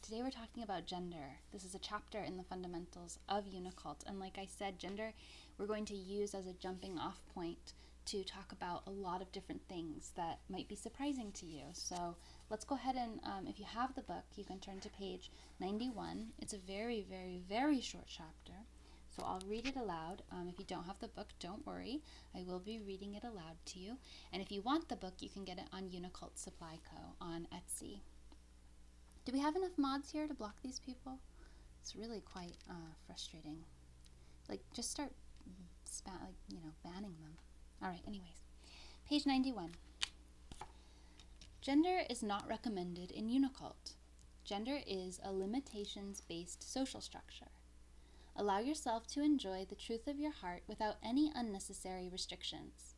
Today we're talking about gender. This is a chapter in the fundamentals of Unicult. And like I said, gender we're going to use as a jumping off point to talk about a lot of different things that might be surprising to you. So let's go ahead and, if you have the book, you can turn to page 91. It's a very, very, very short chapter. So I'll read it aloud. If you don't have the book, don't worry. I will be reading it aloud to you. And if you want the book, you can get it on Unicult Supply Co. on Etsy. Do we have enough mods here to block these people? It's really quite frustrating. Like, just start banning them. All right, anyways. Page 91. Gender is not recommended in Unicult. Gender is a limitations-based social structure. Allow yourself to enjoy the truth of your heart without any unnecessary restrictions.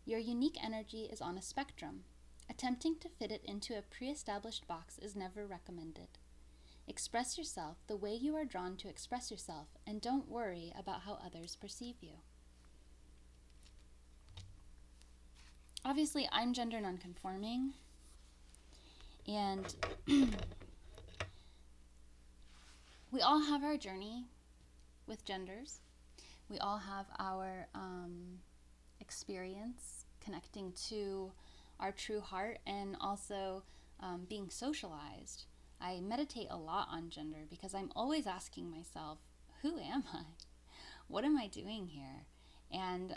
Your unique energy is on a spectrum. Attempting to fit it into a pre-established box is never recommended. Express yourself the way you are drawn to express yourself, and don't worry about how others perceive you. Obviously, I'm gender nonconforming, and we all have our journey with genders. We all have our experience connecting to our true heart and also being socialized. I meditate a lot on gender because I'm always asking myself, who am I? What am I doing here? And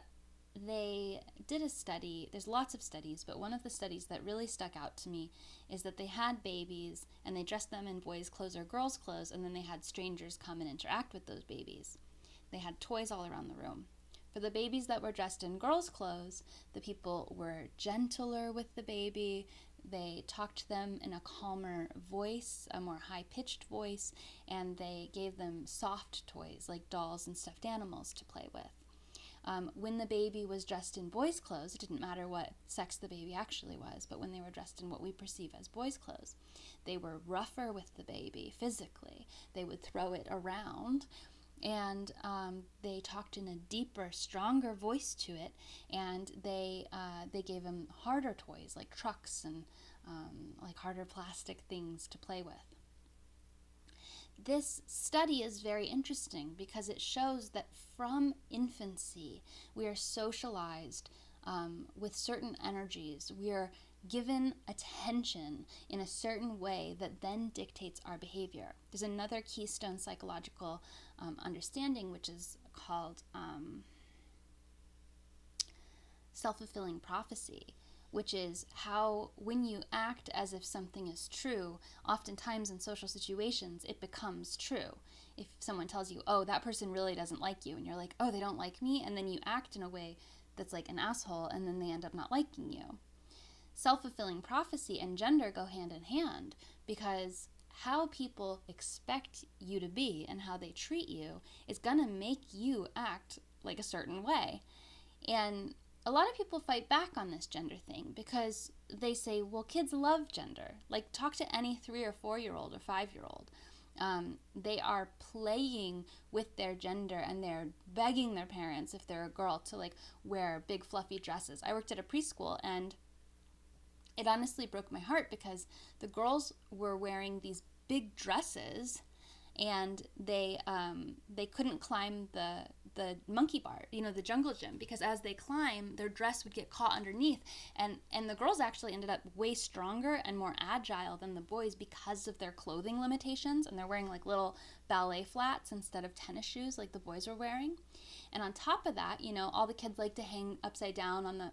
they did a study, there's lots of studies, but one of the studies that really stuck out to me is that they had babies and they dressed them in boys' clothes or girls' clothes, and then they had strangers come and interact with those babies. They had toys all around the room. For the babies that were dressed in girls' clothes, the people were gentler with the baby. They talked to them in a calmer voice, a more high-pitched voice, and they gave them soft toys like dolls and stuffed animals to play with. When the baby was dressed in boys' clothes, it didn't matter what sex the baby actually was, but when they were dressed in what we perceive as boys' clothes, they were rougher with the baby physically. They would throw it around, and they talked in a deeper, stronger voice to it, and they gave him harder toys like trucks and like harder plastic things to play with. This study is very interesting because it shows that from infancy we are socialized with certain energies. We are given attention in a certain way that then dictates our behavior. There's another keystone psychological understanding which is called self-fulfilling prophecy, which is how when you act as if something is true, oftentimes in social situations it becomes true. If someone tells you, oh, that person really doesn't like you, and you're like, oh, they don't like me, and then you act in a way that's like an asshole, and then they end up not liking you. Self-fulfilling prophecy and gender go hand in hand, because how people expect you to be and how they treat you is going to make you act like a certain way. And a lot of people fight back on this gender thing because they say, well, kids love gender. Like, talk to any 3 or 4-year-old or 5-year-old. They are playing with their gender, and they're begging their parents, if they're a girl, to like wear big fluffy dresses. I worked at a preschool, and it honestly broke my heart because the girls were wearing these big dresses, and they couldn't climb the monkey bar, the jungle gym, because as they climb, their dress would get caught underneath, and the girls actually ended up way stronger and more agile than the boys because of their clothing limitations, and they're wearing like little ballet flats instead of tennis shoes like the boys were wearing. And on top of that, all the kids like to hang upside down on the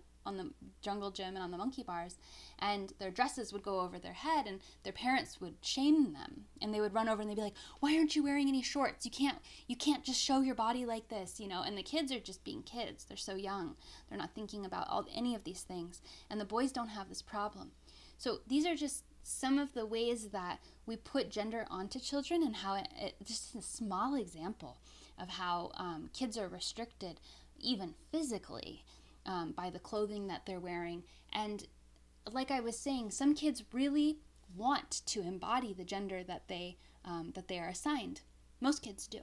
jungle gym and on the monkey bars, and their dresses would go over their head, and their parents would shame them, and they would run over and they'd be like, why aren't you wearing any shorts? You can't just show your body like this, and the kids are just being kids. They're so young. They're not thinking about any of these things, and the boys don't have this problem. So these are just some of the ways that we put gender onto children, and how it just a small example of how kids are restricted even physically by the clothing that they're wearing. And like I was saying, some kids really want to embody the gender that they are assigned. Most kids do.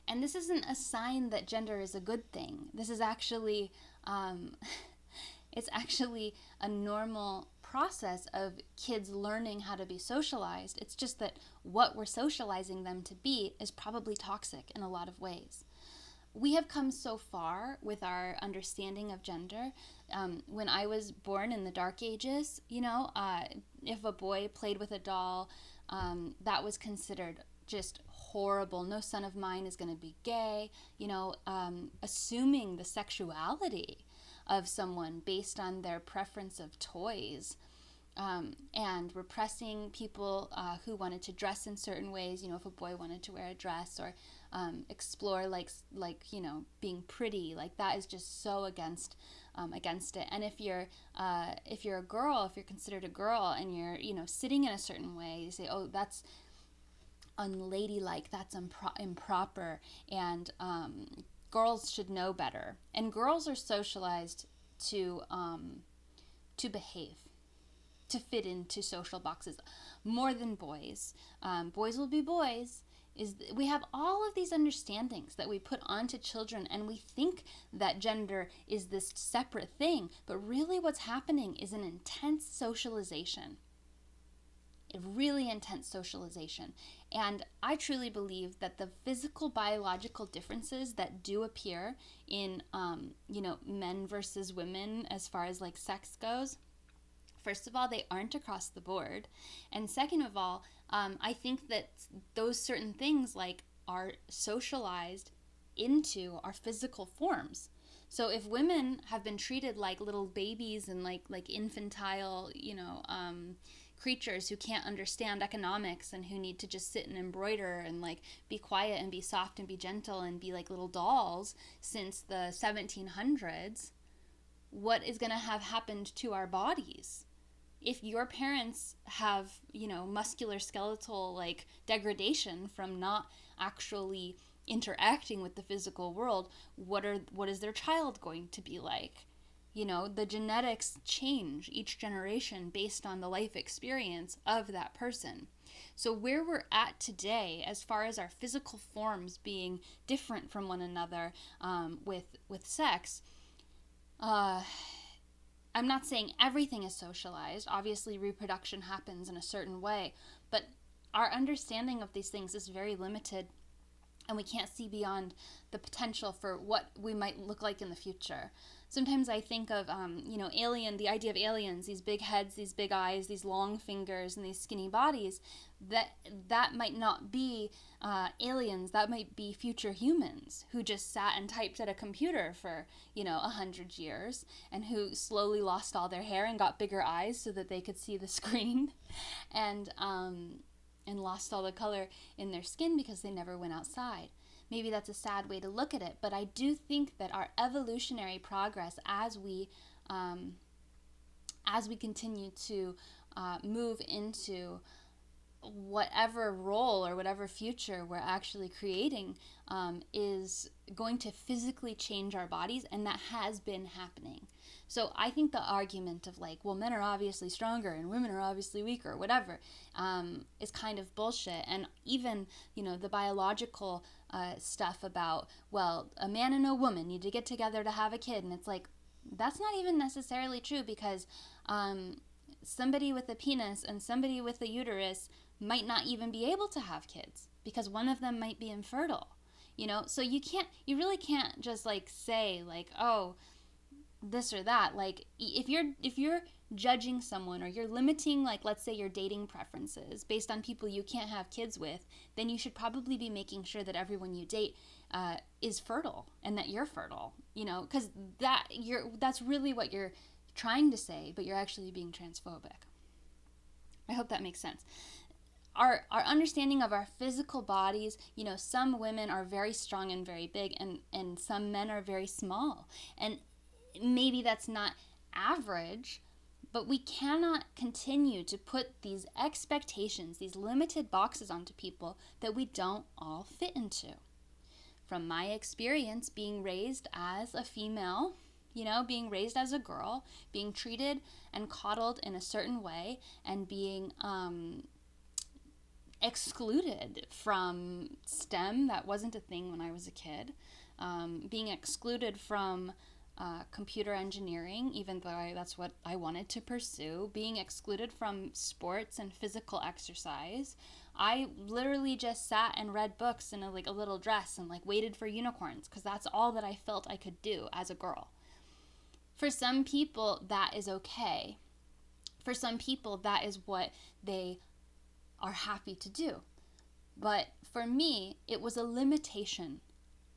And this isn't a sign that gender is a good thing. This is actually it's actually a normal process of kids learning how to be socialized. It's just that what we're socializing them to be is probably toxic in a lot of ways. We have come so far with our understanding of gender. When I was born in the Dark Ages, if a boy played with a doll, that was considered just horrible. No son of mine is going to be gay. Assuming the sexuality of someone based on their preference of toys, and repressing people who wanted to dress in certain ways. If a boy wanted to wear a dress or explore being pretty, that is just so against it. And if you're a girl, if you're considered a girl and you're sitting in a certain way, you say, oh, that's unladylike, that's improper, and girls should know better. And girls are socialized to behave, to fit into social boxes more than boys. Boys will be boys. We have all of these understandings that we put onto children, and we think that gender is this separate thing, but really what's happening is an intense socialization. A really intense socialization. And I truly believe that the physical biological differences that do appear in men versus women as far as sex goes, first of all, they aren't across the board. And second of all, I think that those certain things are socialized into our physical forms. So if women have been treated like little babies and like infantile, creatures who can't understand economics and who need to just sit and embroider and be quiet and be soft and be gentle and be like little dolls since the 1700s, what is going to have happened to our bodies? If your parents have, muscular skeletal degradation from not actually interacting with the physical world, what is their child going to be like? The genetics change each generation based on the life experience of that person. So where we're at today, as far as our physical forms being different from one another with sex, I'm not saying everything is socialized. Obviously, reproduction happens in a certain way, but our understanding of these things is very limited, and we can't see beyond the potential for what we might look like in the future. Sometimes I think of, the idea of aliens, these big heads, these big eyes, these long fingers, and these skinny bodies, that might not be aliens, that might be future humans who just sat and typed at a computer for, 100 years, and who slowly lost all their hair and got bigger eyes so that they could see the screen, and lost all the color in their skin because they never went outside. Maybe that's a sad way to look at it, but I do think that our evolutionary progress as we continue to move into whatever role or whatever future we're actually creating is going to physically change our bodies, and that has been happening. So I think the argument of men are obviously stronger and women are obviously weaker, whatever, is kind of bullshit. And even, the biological stuff about, a man and a woman need to get together to have a kid. And it's that's not even necessarily true, because somebody with a penis and somebody with a uterus might not even be able to have kids because one of them might be infertile, So you really can't just say oh, this or that. If you're judging someone, or you're limiting let's say your dating preferences based on people you can't have kids with, then you should probably be making sure that everyone you date is fertile and that you're fertile, because that's really what you're trying to say, but you're actually being transphobic. I hope that makes sense. Our understanding of our physical bodies, some women are very strong and very big, and some men are very small, and maybe that's not average, but we cannot continue to put these expectations, these limited boxes onto people that we don't all fit into. From my experience being raised as a female, being raised as a girl, being treated and coddled in a certain way, and being excluded from STEM, that wasn't a thing when I was a kid, being excluded from computer engineering, even though that's what I wanted to pursue, being excluded from sports and physical exercise. I literally just sat and read books in a little dress and waited for unicorns, because that's all that I felt I could do as a girl. For some people, that is okay. For some people, that is what they are happy to do. But for me, it was a limitation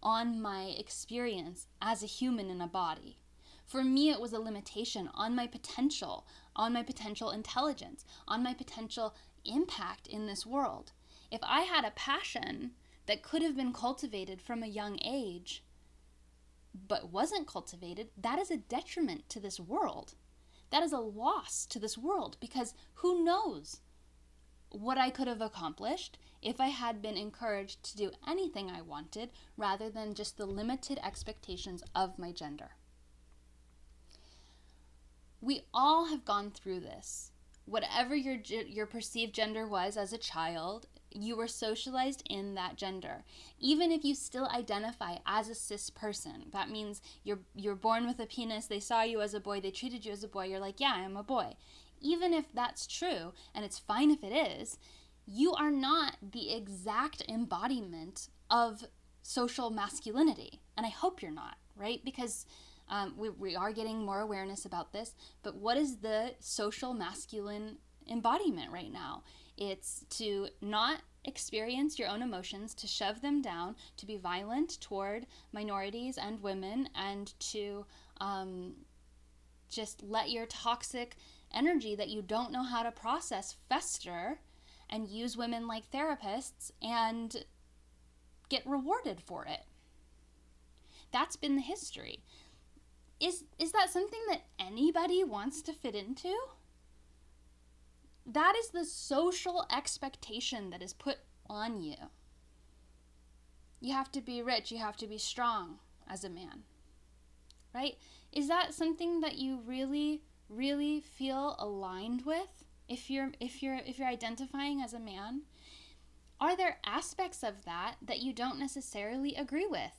on my experience as a human in a body. For me, it was a limitation on my potential intelligence, on my potential impact in this world. If I had a passion that could have been cultivated from a young age, but wasn't cultivated, that is a detriment to this world. That is a loss to this world, because who knows what I could have accomplished if I had been encouraged to do anything I wanted rather than just the limited expectations of my gender. We all have gone through this. Whatever your perceived gender was as a child, you were socialized in that gender. Even if you still identify as a cis person, that means you're born with a penis, they saw you as a boy, they treated you as a boy, you're like, yeah, I'm a boy. Even if that's true, and it's fine if it is, you are not the exact embodiment of social masculinity. And I hope you're not, right? Because we are getting more awareness about this. But what is the social masculine embodiment right now? It's to not experience your own emotions, to shove them down, to be violent toward minorities and women, and to just let your toxic energy that you don't know how to process fester and use women like therapists and get rewarded for it. That's been the history. Is that something that anybody wants to fit into? That is the social expectation that is put on you. You have to be rich, you have to be strong as a man. Right? Is that something that you really feel aligned with if you're identifying as a man? Are there aspects of that you don't necessarily agree with?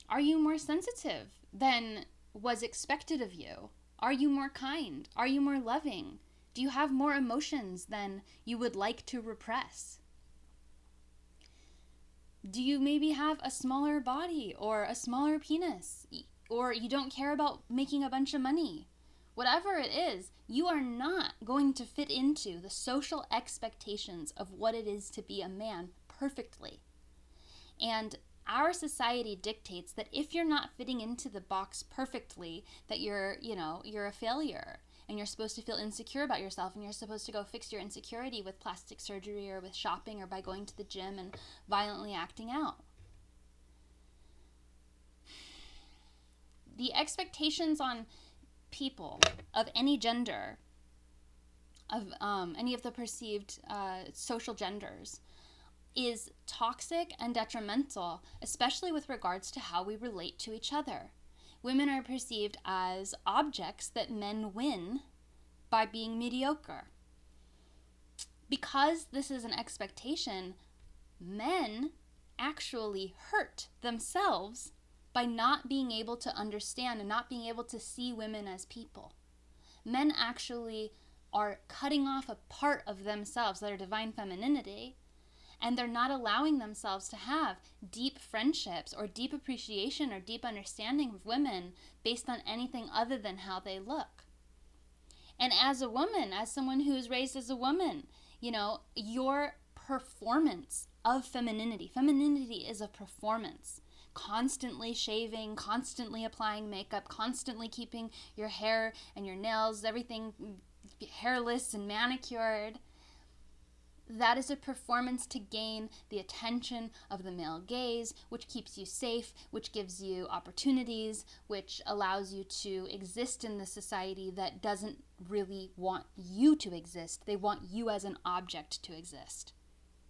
Are you more sensitive than was expected of you? Are you more kind? Are you more loving? Do you have more emotions than you would like to repress? Do you maybe have a smaller body or a smaller penis? Or you don't care about making a bunch of money? Whatever it is, you are not going to fit into the social expectations of what it is to be a man perfectly. And our society dictates that if you're not fitting into the box perfectly, that you're a failure, and you're supposed to feel insecure about yourself, and you're supposed to go fix your insecurity with plastic surgery or with shopping or by going to the gym and violently acting out. The expectations on people of any gender, of any of the perceived social genders, is toxic and detrimental, especially with regards to how we relate to each other. Women are perceived as objects that men win by being mediocre. Because this is an expectation, men actually hurt themselves by not being able to understand and not being able to see women as people. Men actually are cutting off a part of themselves, their divine femininity, and they're not allowing themselves to have deep friendships or deep appreciation or deep understanding of women based on anything other than how they look. And as a woman, as someone who is raised as a woman, your performance of femininity is a performance. Constantly shaving, constantly applying makeup, constantly keeping your hair and your nails, everything hairless and manicured. That is a performance to gain the attention of the male gaze, which keeps you safe, which gives you opportunities, which allows you to exist in the society that doesn't really want you to exist. They want you as an object to exist.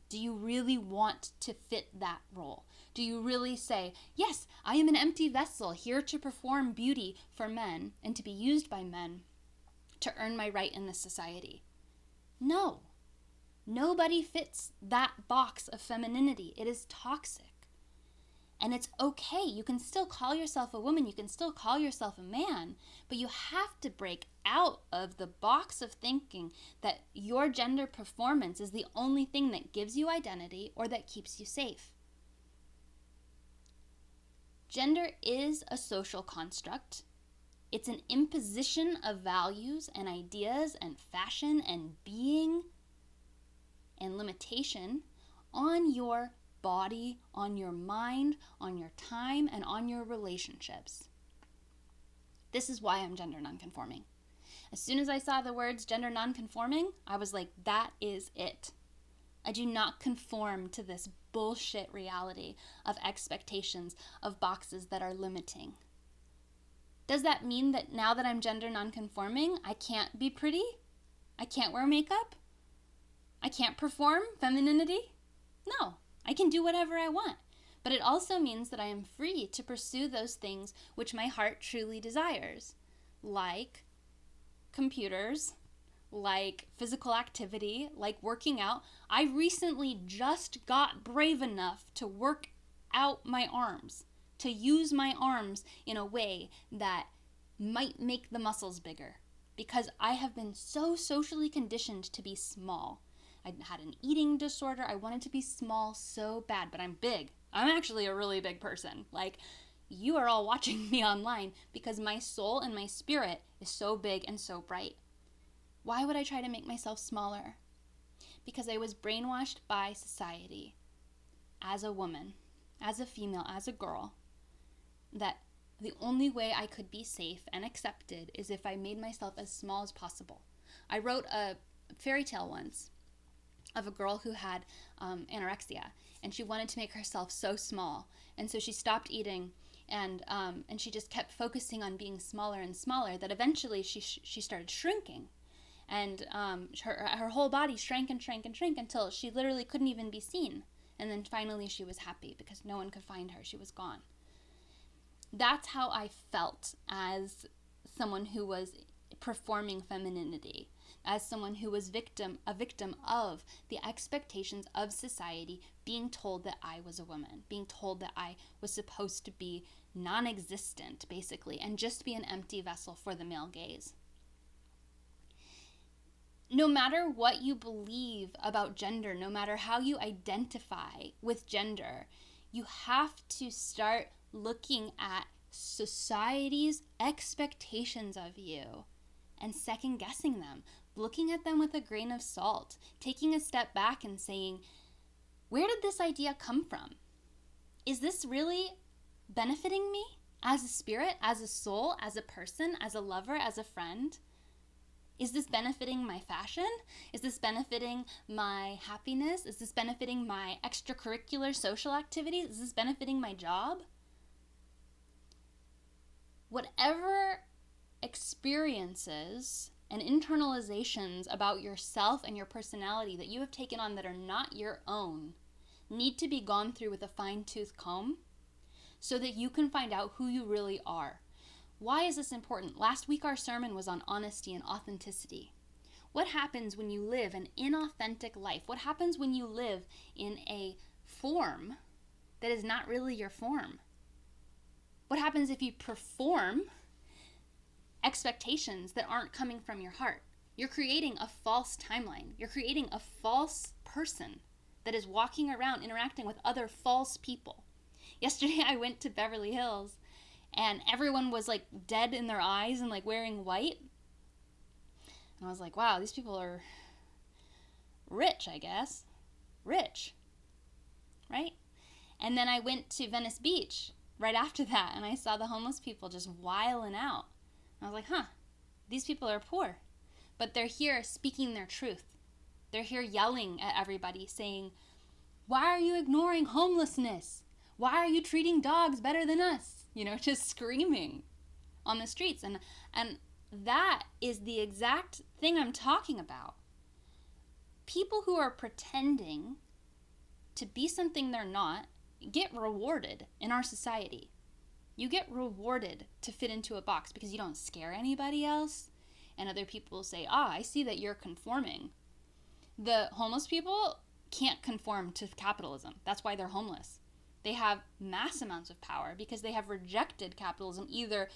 Do you really want to fit that role? Do you really say, yes, I am an empty vessel here to perform beauty for men and to be used by men to earn my right in this society? No. Nobody fits that box of femininity. It is toxic. And it's okay. You can still call yourself a woman. You can still call yourself a man. But you have to break out of the box of thinking that your gender performance is the only thing that gives you identity or that keeps you safe. Gender is a social construct. It's an imposition of values and ideas and fashion and being and limitation on your body, on your mind, on your time, and on your relationships. This is why I'm gender nonconforming. As soon as I saw the words gender nonconforming, I was like, that is it. I do not conform to this bullshit reality of expectations, of boxes that are limiting. Does that mean that now that I'm gender nonconforming, I can't be pretty? I can't wear makeup? I can't perform femininity? No, I can do whatever I want. But it also means that I am free to pursue those things which my heart truly desires, like computers, like physical activity, like working out. I recently just got brave enough to work out my arms, to use my arms in a way that might make the muscles bigger, because I have been so socially conditioned to be small. I had an eating disorder. I wanted to be small so bad, but I'm big. I'm actually a really big person. Like, you are all watching me online because my soul and my spirit is so big and so bright. Why would I try to make myself smaller? Because I was brainwashed by society as a woman, as a female, as a girl, that the only way I could be safe and accepted is if I made myself as small as possible. I wrote a fairy tale once of a girl who had anorexia, and she wanted to make herself so small, and so she stopped eating, and she just kept focusing on being smaller and smaller, that eventually she started shrinking, and her whole body shrank and shrank and shrank until she literally couldn't even be seen, and then finally she was happy because no one could find her. She was gone. That's how I felt as someone who was performing femininity, as someone who was a victim of the expectations of society, being told that I was a woman, being told that I was supposed to be non-existent, basically, and just be an empty vessel for the male gaze. No matter what you believe about gender, no matter how you identify with gender, you have to start looking at society's expectations of you and second guessing them, looking at them with a grain of salt, taking a step back and saying, where did this idea come from? Is this really benefiting me as a spirit, as a soul, as a person, as a lover, as a friend? Is this benefiting my fashion? Is this benefiting my happiness? Is this benefiting my extracurricular social activities? Is this benefiting my job? Whatever experiences and internalizations about yourself and your personality that you have taken on that are not your own need to be gone through with a fine-tooth comb so that you can find out who you really are. Why is this important? Last week our sermon was on honesty and authenticity. What happens when you live an inauthentic life? What happens when you live in a form that is not really your form? What happens if you perform expectations that aren't coming from your heart? You're creating a false timeline. You're creating a false person that is walking around interacting with other false people. Yesterday I went to Beverly Hills and everyone was like dead in their eyes and like wearing white. And I was like, wow, these people are rich, I guess. Rich, right? And then I went to Venice Beach right after that, and I saw the homeless people just wiling out. I was like, these people are poor, but they're here speaking their truth. They're here yelling at everybody saying, why are you ignoring homelessness? Why are you treating dogs better than us? You know, just screaming on the streets. And that is the exact thing I'm talking about. People who are pretending to be something they're not get rewarded in our society. You get rewarded to fit into a box because you don't scare anybody else. And other people say, I see that you're conforming. The homeless people can't conform to capitalism. That's why they're homeless. They have mass amounts of power because they have rejected capitalism either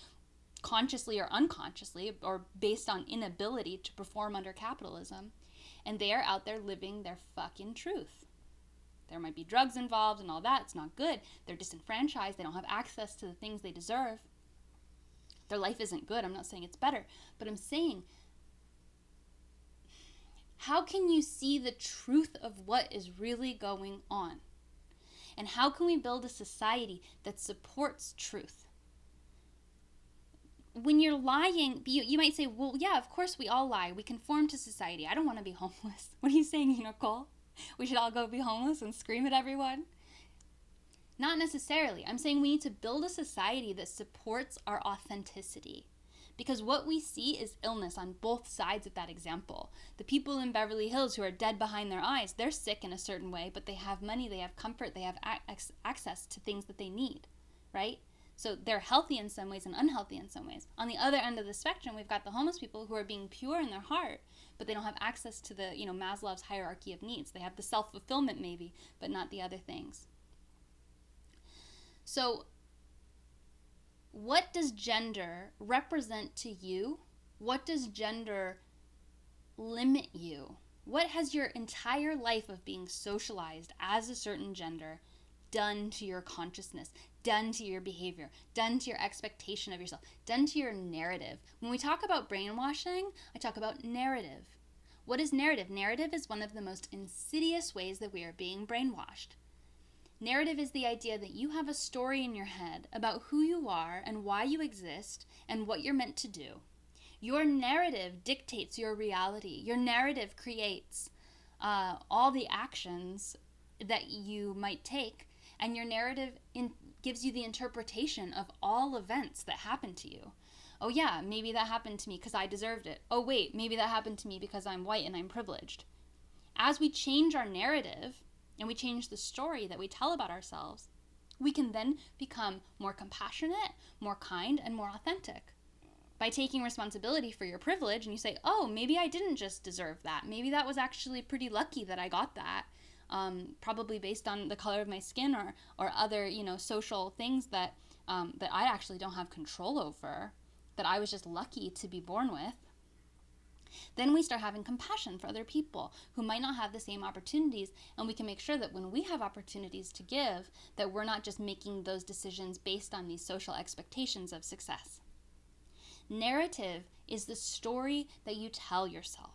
consciously or unconsciously, or based on inability to perform under capitalism. And they are out there living their fucking truth. There might be drugs involved and all that. It's not good. They're disenfranchised. They don't have access to the things they deserve. Their life isn't good. I'm not saying it's better, but I'm saying, how can you see the truth of what is really going on? And how can we build a society that supports truth? When you're lying, you might say, well, yeah, of course we all lie. We conform to society. I don't want to be homeless. What are you saying, Unicole? We should all go be homeless and scream at everyone? Not necessarily. I'm saying we need to build a society that supports our authenticity. Because what we see is illness on both sides of that example. The people in Beverly Hills who are dead behind their eyes, they're sick in a certain way, but they have money, they have comfort, they have access to things that they need, right? So they're healthy in some ways and unhealthy in some ways. On the other end of the spectrum, we've got the homeless people who are being pure in their heart, but they don't have access to the, Maslow's hierarchy of needs. They have the self-fulfillment maybe, but not the other things. So what does gender represent to you? What does gender limit you? What has your entire life of being socialized as a certain gender done to your consciousness, done to your behavior, done to your expectation of yourself, done to your narrative? When we talk about brainwashing, I talk about narrative. What is narrative? Narrative is one of the most insidious ways that we are being brainwashed. Narrative is the idea that you have a story in your head about who you are and why you exist and what you're meant to do. Your narrative dictates your reality. Your narrative creates all the actions that you might take, and your narrative gives you the interpretation of all events that happen to you. Oh yeah, maybe that happened to me because I deserved it. Oh wait, maybe that happened to me because I'm white and I'm privileged. As we change our narrative, and we change the story that we tell about ourselves, we can then become more compassionate, more kind, and more authentic. By taking responsibility for your privilege, and you say, oh, maybe I didn't just deserve that. Maybe that was actually pretty lucky that I got that, probably based on the color of my skin or other, social things that I actually don't have control over, that I was just lucky to be born with. Then we start having compassion for other people who might not have the same opportunities, and we can make sure that when we have opportunities to give, that we're not just making those decisions based on these social expectations of success. Narrative is the story that you tell yourself.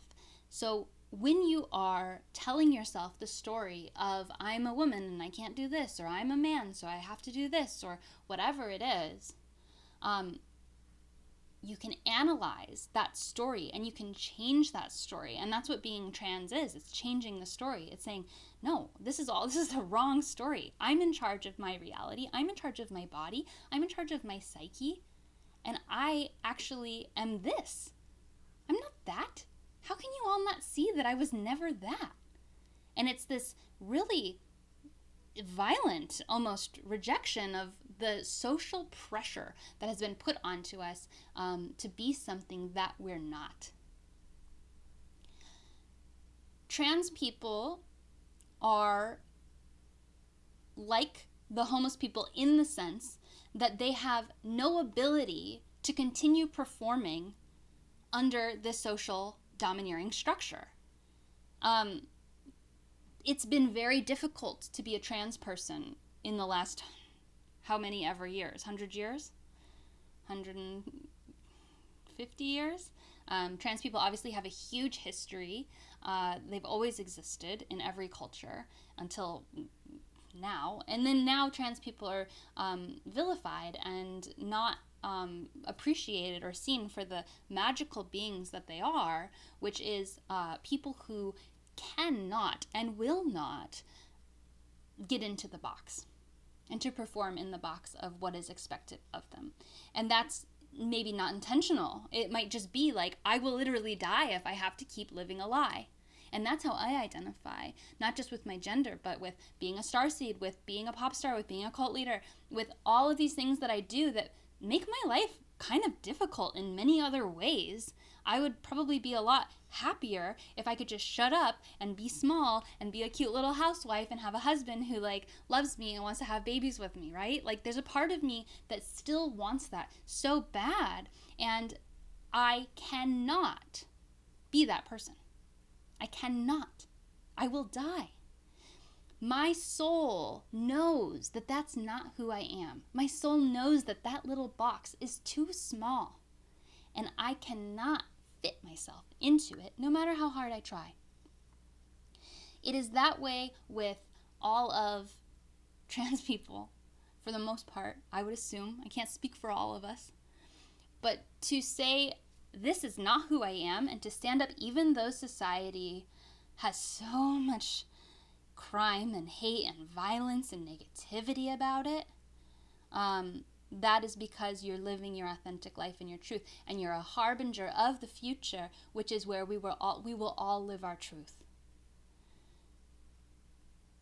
So when you are telling yourself the story of I'm a woman and I can't do this, or I'm a man so I have to do this, or whatever it is, you can analyze that story and you can change that story. And that's what being trans is. It's changing the story. It's saying, no, this is the wrong story. I'm in charge of my reality. I'm in charge of my body. I'm in charge of my psyche. And I actually am this. I'm not that. How can you all not see that I was never that? And it's this really violent, almost, rejection of the social pressure that has been put onto us to be something that we're not. Trans people are like the homeless people in the sense that they have no ability to continue performing under this social domineering structure. It's been very difficult to be a trans person in the last how many ever years? 100 years? 150 years? Trans people obviously have a huge history. They've always existed in every culture until now. And then now trans people are vilified and not appreciated or seen for the magical beings that they are, which is people who cannot and will not get into the box and to perform in the box of what is expected of them. And that's maybe not intentional. It might just be like, I will literally die if I have to keep living a lie. And that's how I identify, not just with my gender, but with being a starseed, with being a pop star, with being a cult leader, with all of these things that I do that make my life kind of difficult in many other ways. I would probably be a lot happier if I could just shut up and be small and be a cute little housewife and have a husband who like loves me and wants to have babies with me, right? Like there's a part of me that still wants that so bad, and I cannot be that person. I cannot. I will die. My soul knows that that's not who I am. My soul knows that that little box is too small, and I cannot fit myself into it, no matter how hard I try. It is that way with all of trans people, for the most part, I would assume. I can't speak for all of us. But to say, this is not who I am, and to stand up even though society has so much crime and hate and violence and negativity about it, that is because you're living your authentic life and your truth, and you're a harbinger of the future, which is where we will all live our truth.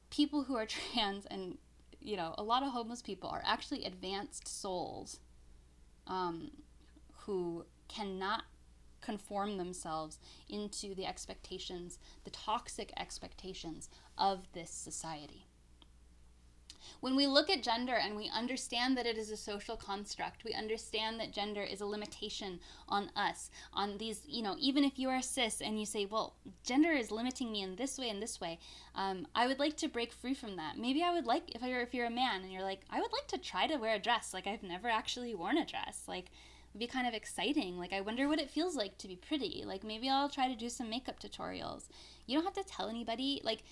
People who are trans and, a lot of homeless people are actually advanced souls who cannot conform themselves into the expectations, the toxic expectations of this society. When we look at gender and we understand that it is a social construct, we understand that gender is a limitation on us, on these, even if you are cis and you say, well, gender is limiting me in this way and this way, I would like to break free from that. Maybe I would like, if you're a man and you're like, I would like to try to wear a dress, like I've never actually worn a dress, like it'd be kind of exciting, like I wonder what it feels like to be pretty, like maybe I'll try to do some makeup tutorials. You don't have to tell anybody, like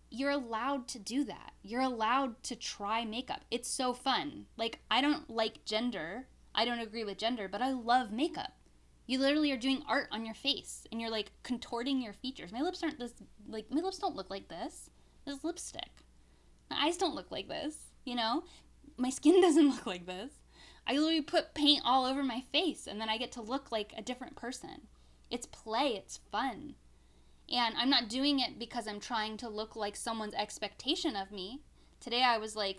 you're allowed to do that. You're allowed to try makeup. It's so fun. Like, I don't like gender. I don't agree with gender, but I love makeup. You literally are doing art on your face and you're like contorting your features. My lips aren't this, like, my lips don't look like this. This is lipstick. My eyes don't look like this, My skin doesn't look like this. I literally put paint all over my face and then I get to look like a different person. It's play. It's fun. And I'm not doing it because I'm trying to look like someone's expectation of me. Today I was like,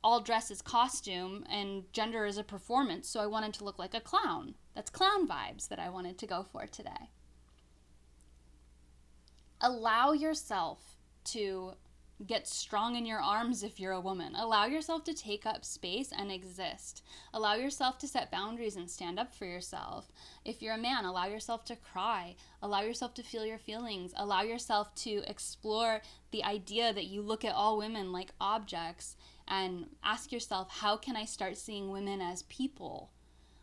all dress is costume and gender is a performance, so I wanted to look like a clown. That's clown vibes that I wanted to go for today. Allow yourself to get strong in your arms if you're a woman. Allow yourself to take up space and exist. Allow yourself to set boundaries and stand up for yourself. If you're a man, allow yourself to cry. Allow yourself to feel your feelings. Allow yourself to explore the idea that you look at all women like objects and ask yourself, how can I start seeing women as people?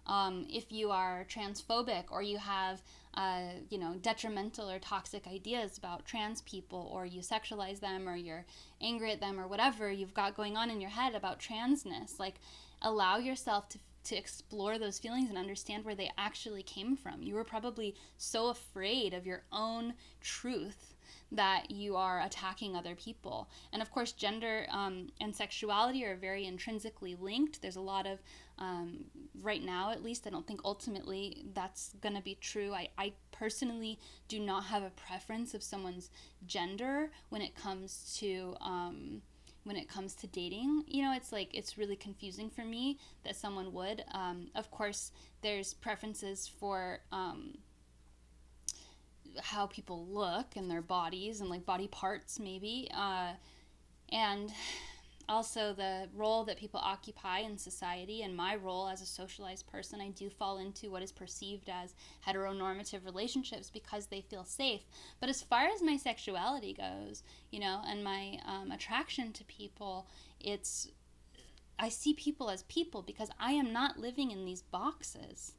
If you are transphobic or you have detrimental or toxic ideas about trans people, or you sexualize them, or you're angry at them, or whatever you've got going on in your head about transness, like allow yourself to explore those feelings and understand where they actually came from. You were probably so afraid of your own truth that you are attacking other people. And of course, gender and sexuality are very intrinsically linked. There's a lot of, right now at least, I don't think ultimately that's going to be true. I personally do not have a preference of someone's gender when it comes to dating. It's really confusing for me that someone would. Of course, there's preferences for how people look and their bodies and like body parts maybe, and also the role that people occupy in society. And my role as a socialized person, I do fall into what is perceived as heteronormative relationships because they feel safe. But as far as my sexuality goes, and my attraction to people, I see people as people because I am not living in these boxes.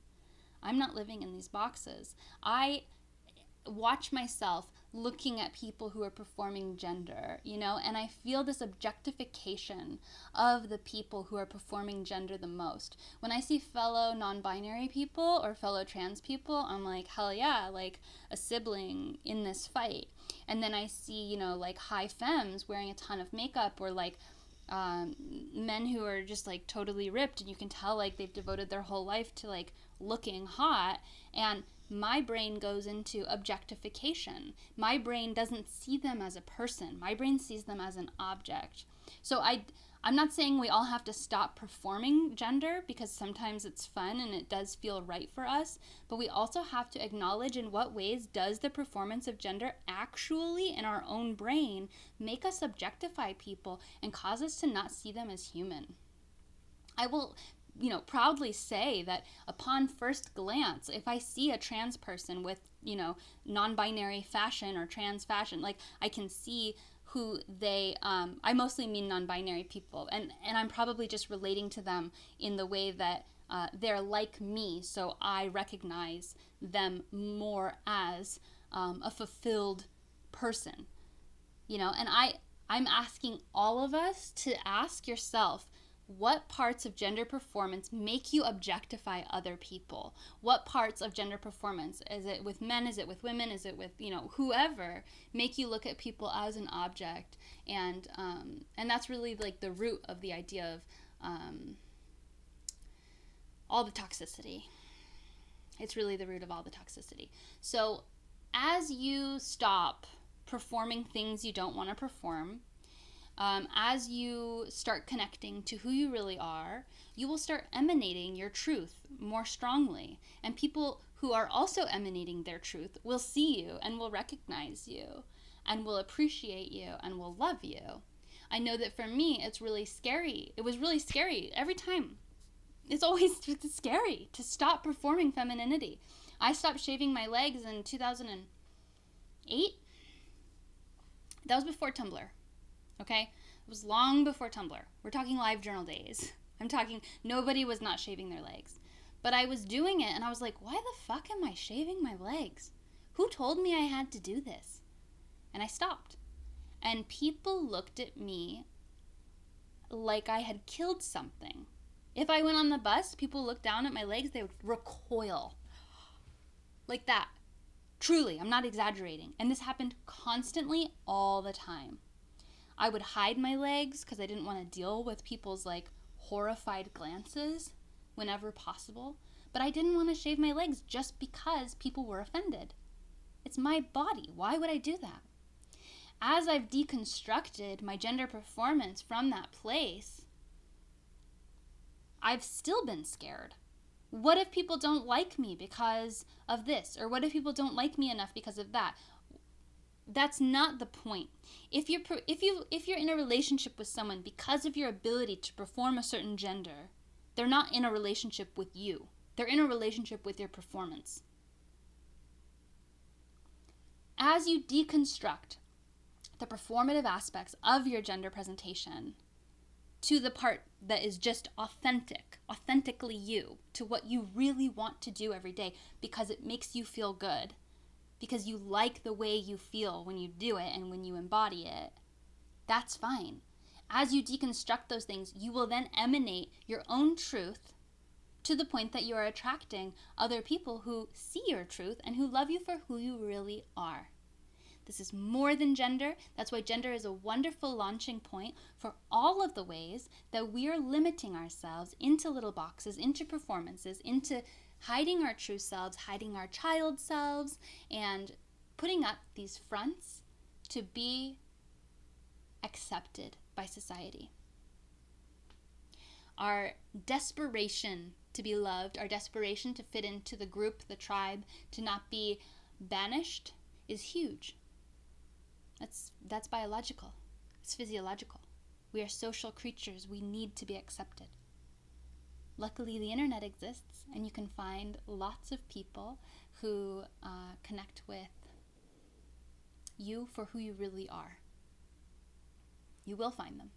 I watch myself looking at people who are performing gender, and I feel this objectification of the people who are performing gender the most. When I see fellow non-binary people or fellow trans people, I'm like, hell yeah, like a sibling in this fight. And then I see, like high femmes wearing a ton of makeup, or like men who are just like totally ripped, and you can tell like they've devoted their whole life to like looking hot, and my brain goes into objectification. My brain doesn't see them as a person. My brain sees them as an object. So I'm not saying we all have to stop performing gender, because sometimes it's fun and it does feel right for us, but we also have to acknowledge in what ways does the performance of gender actually in our own brain make us objectify people and cause us to not see them as human. I will proudly say that upon first glance, if I see a trans person with, non-binary fashion or trans fashion, like I can see who they, I mostly mean non-binary people, and I'm probably just relating to them in the way that they're like me, so I recognize them more as a fulfilled person, and I'm asking all of us to ask yourself, what parts of gender performance make you objectify other people? What parts of gender performance, is it with men, is it with women, is it with, whoever, make you look at people as an object? And that's really like the root of the idea of all the toxicity. It's really the root of all the toxicity. So as you stop performing things you don't want to perform, as you start connecting to who you really are, you will start emanating your truth more strongly. And people who are also emanating their truth will see you and will recognize you and will appreciate you and will love you. I know that for me, it's really scary. It was really scary every time. It's always scary to stop performing femininity. I stopped shaving my legs in 2008. That was before Tumblr. Okay? It was long before Tumblr. We're talking live journal days. I'm talking nobody was not shaving their legs. But I was doing it and I was like, why the fuck am I shaving my legs? Who told me I had to do this? And I stopped. And people looked at me like I had killed something. If I went on the bus, people looked down at my legs, they would recoil. Like that. Truly, I'm not exaggerating. And this happened constantly all the time. I would hide my legs because I didn't want to deal with people's horrified glances whenever possible. But I didn't want to shave my legs just because people were offended. It's my body. Why would I do that? As I've deconstructed my gender performance from that place, I've still been scared. What if people don't like me because of this? Or what if people don't like me enough because of that? That's not the point. If you're in a relationship with someone because of your ability to perform a certain gender, they're not in a relationship with you. They're in a relationship with your performance. As you deconstruct the performative aspects of your gender presentation to the part that is just authentically you, to what you really want to do every day because it makes you feel good, because you like the way you feel when you do it and when you embody it, that's fine. As you deconstruct those things, you will then emanate your own truth to the point that you are attracting other people who see your truth and who love you for who you really are. This is more than gender. That's why gender is a wonderful launching point for all of the ways that we are limiting ourselves into little boxes, into performances, into hiding our true selves, hiding our child selves, and putting up these fronts to be accepted by society. Our desperation to be loved, our desperation to fit into the group, the tribe, to not be banished is huge. That's biological. It's physiological. We are social creatures. We need to be accepted. Luckily, the internet exists, and you can find lots of people who connect with you for who you really are. You will find them.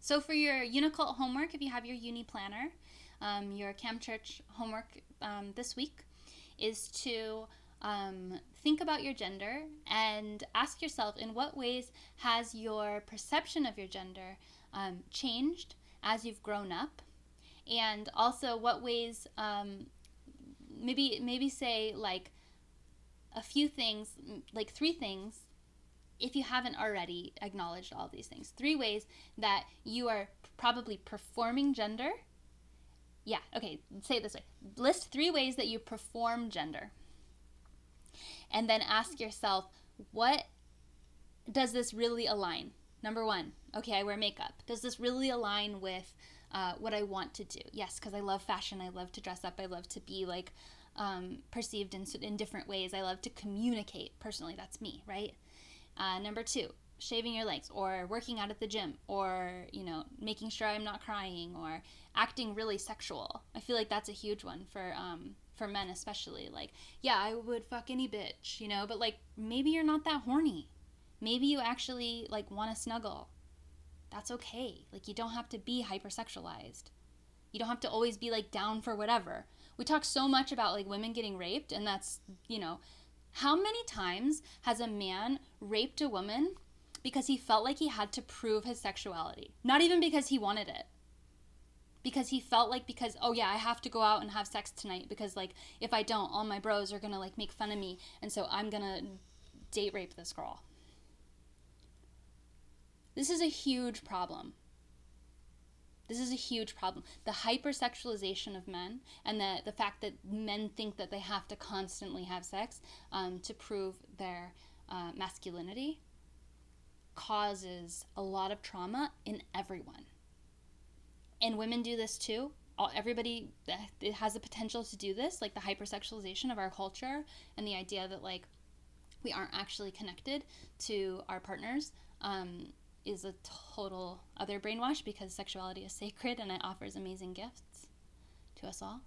So for your Unicult homework, if you have your Uni Planner, your Cam Church homework this week is to think about your gender and ask yourself, in what ways has your perception of your gender changed as you've grown up? And also, what ways, maybe say like a few things, like 3 things, if you haven't already acknowledged all these things. 3 ways that you are probably performing gender Yeah, okay, say it this way. List 3 ways that you perform gender. And then ask yourself, what does this really align? Number 1, okay, I wear makeup. Does this really align with what I want to do? Yes, because I love fashion. I love to dress up. I love to be like perceived in different ways. I love to communicate. Personally, that's me, right? Number 2, shaving your legs, or working out at the gym, or, you know, making sure I'm not crying, or acting really sexual. I feel like that's a huge one for men especially. Like, yeah, I would fuck any bitch, you know, but like maybe you're not that horny. Maybe you actually like want to snuggle. That's okay. Like, you don't have to be hypersexualized. You don't have to always be like down for whatever. We talk so much about like women getting raped, and that's, you know, how many times has a man raped a woman because he felt like he had to prove his sexuality? Not even because he wanted it. Because he felt like, because, oh yeah, I have to go out and have sex tonight because like if I don't, all my bros are gonna like make fun of me, and so I'm gonna date rape this girl. This is a huge problem. This is a huge problem. The hypersexualization of men, and the fact that men think that they have to constantly have sex to prove their masculinity, causes a lot of trauma in everyone. And women do this too. Everybody it has the potential to do this, like the hypersexualization of our culture and the idea that like we aren't actually connected to our partners. Is a total other brainwash, because sexuality is sacred and it offers amazing gifts to us all.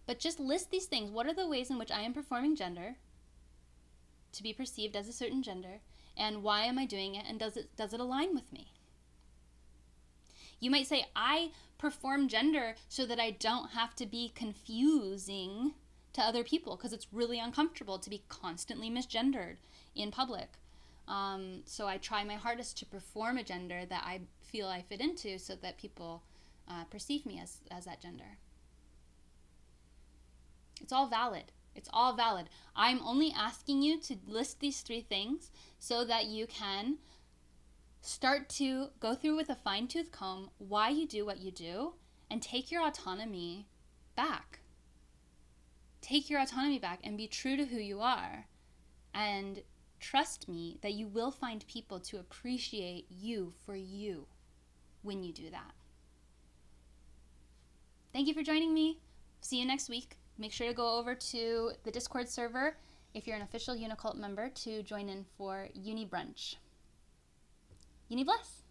But just list these things. What are the ways in which I am performing gender to be perceived as a certain gender, and why am I doing it, and does it align with me? You might say, I perform gender so that I don't have to be confusing to other people, because it's really uncomfortable to be constantly misgendered in public. So I try my hardest to perform a gender that I feel I fit into, so that people perceive me as that gender. It's all valid. It's all valid. I'm only asking you to list these 3 things so that you can start to go through with a fine-tooth comb why you do what you do, and take your autonomy back. Take your autonomy back and be true to who you are. And trust me that you will find people to appreciate you for you when you do that. Thank you for joining me. See you next week. Make sure to go over to the Discord server if you're an official Unicult member to join in for Uni Brunch. Uni bless!